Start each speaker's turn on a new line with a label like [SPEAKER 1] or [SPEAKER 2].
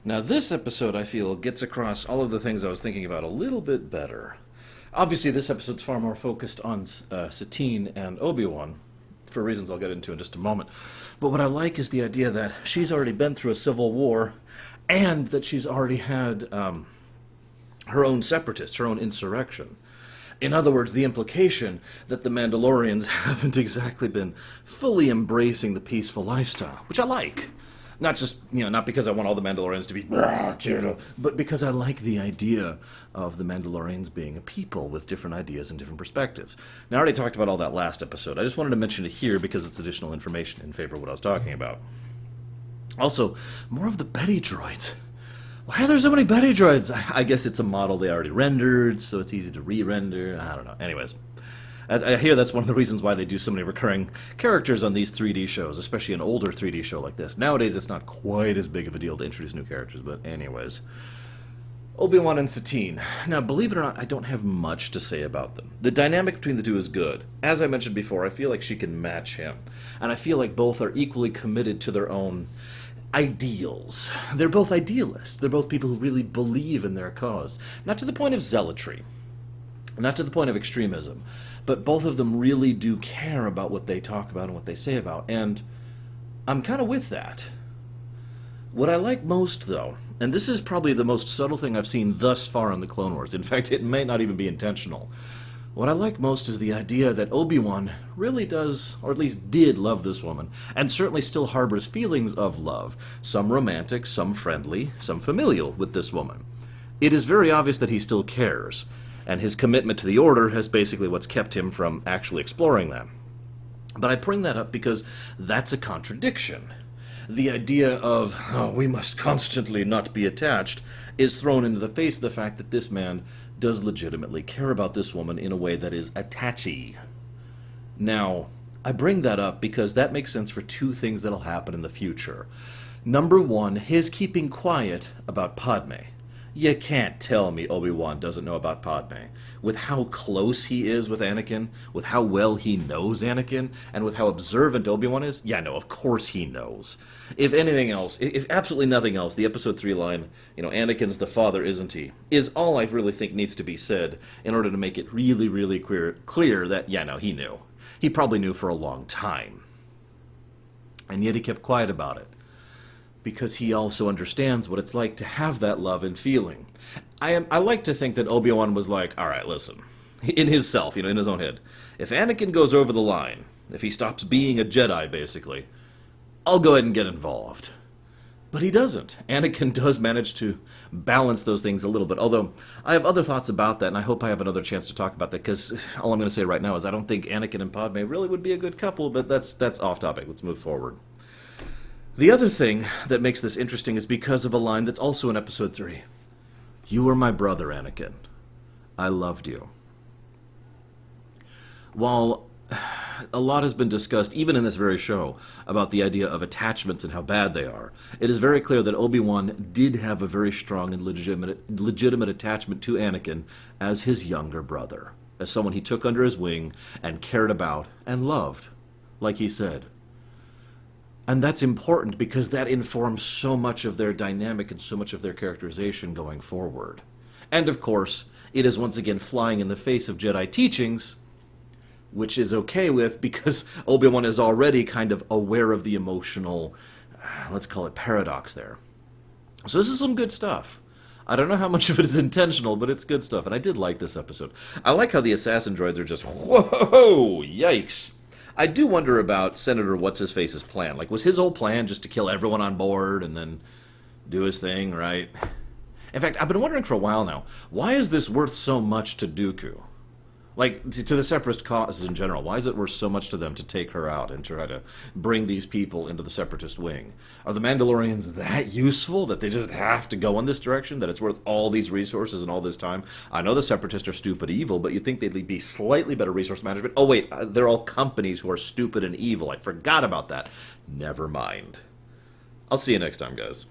[SPEAKER 1] Now, this episode, I feel, gets across all of the things I was thinking about a little bit better. Obviously, this episode's far more focused on Satine and Obi-Wan, for reasons I'll get into in just a moment. But what I like is the idea that she's already been through a civil war, and that she's already had her own separatists, her own insurrection. In other words, the implication that the Mandalorians haven't exactly been fully embracing the peaceful lifestyle, which I like. Not just, not because I want all the Mandalorians to be, but because I like the idea of the Mandalorians being a people with different ideas and different perspectives. Now, I already talked about all that last episode. I just wanted to mention it here because it's additional information in favor of what I was talking about. Also, more of the Betty droids. Why are there so many Betty droids? I guess it's a model they already rendered, so it's easy to re-render. I don't know. Anyways. I hear that's one of the reasons why they do so many recurring characters on these 3D shows, especially an older 3D show like this. Nowadays, it's not quite as big of a deal to introduce new characters, but anyways. Obi-Wan and Satine. Now, believe it or not, I don't have much to say about them. The dynamic between the two is good. As I mentioned before, I feel like she can match him. And I feel like both are equally committed to their own ideals. They're both idealists. They're both people who really believe in their cause. Not to the point of zealotry. Not to the point of extremism, but both of them really do care about what they talk about and what they say about, and I'm kind of with that. What I like most, though, and this is probably the most subtle thing I've seen thus far in the Clone Wars, in fact, it may not even be intentional. What I like most is the idea that Obi-Wan really does, or at least did, love this woman, and certainly still harbors feelings of love, some romantic, some friendly, some familial with this woman. It is very obvious that he still cares, and his commitment to the Order has basically what's kept him from actually exploring that. But I bring that up because that's a contradiction. The idea of, we must constantly not be attached, is thrown into the face of the fact that this man does legitimately care about this woman in a way that is attachy. Now, I bring that up because that makes sense for two things that'll happen in the future. Number one, his keeping quiet about Padme. You can't tell me Obi-Wan doesn't know about Padme. With how close he is with Anakin, with how well he knows Anakin, and with how observant Obi-Wan is, yeah, no, of course he knows. If anything else, if absolutely nothing else, the Episode 3 line, Anakin's the father, isn't he, is all I really think needs to be said in order to make it really, really clear that, yeah, no, he knew. He probably knew for a long time. And yet he kept quiet about it, because he also understands what it's like to have that love and feeling. I like to think that Obi-Wan was like, all right, listen, in his self, in his own head, if Anakin goes over the line, if he stops being a Jedi, basically, I'll go ahead and get involved. But he doesn't. Anakin does manage to balance those things a little bit, although I have other thoughts about that, and I hope I have another chance to talk about that, because all I'm going to say right now is I don't think Anakin and Padme really would be a good couple, but that's off topic. Let's move forward. The other thing that makes this interesting is because of a line that's also in Episode 3. You were my brother, Anakin. I loved you. While a lot has been discussed, even in this very show, about the idea of attachments and how bad they are, it is very clear that Obi-Wan did have a very strong and legitimate attachment to Anakin as his younger brother, as someone he took under his wing and cared about and loved, like he said. And that's important because that informs so much of their dynamic and so much of their characterization going forward. And of course, it is once again flying in the face of Jedi teachings, which is okay with because Obi-Wan is already kind of aware of the emotional, let's call it paradox there. So this is some good stuff. I don't know how much of it is intentional, but it's good stuff, and I did like this episode. I like how the assassin droids are just, whoa, yikes. I do wonder about Senator What's-His-Face's plan. Like, was his whole plan just to kill everyone on board and then do his thing, right? In fact, I've been wondering for a while now, why is this worth so much to Dooku? Like, to the Separatist cause in general, why is it worth so much to them to take her out and try to bring these people into the Separatist wing? Are the Mandalorians that useful that they just have to go in this direction, that it's worth all these resources and all this time? I know the Separatists are stupid evil, but you'd think they'd be slightly better resource management. Oh wait, they're all companies who are stupid and evil. I forgot about that. Never mind. I'll see you next time, guys.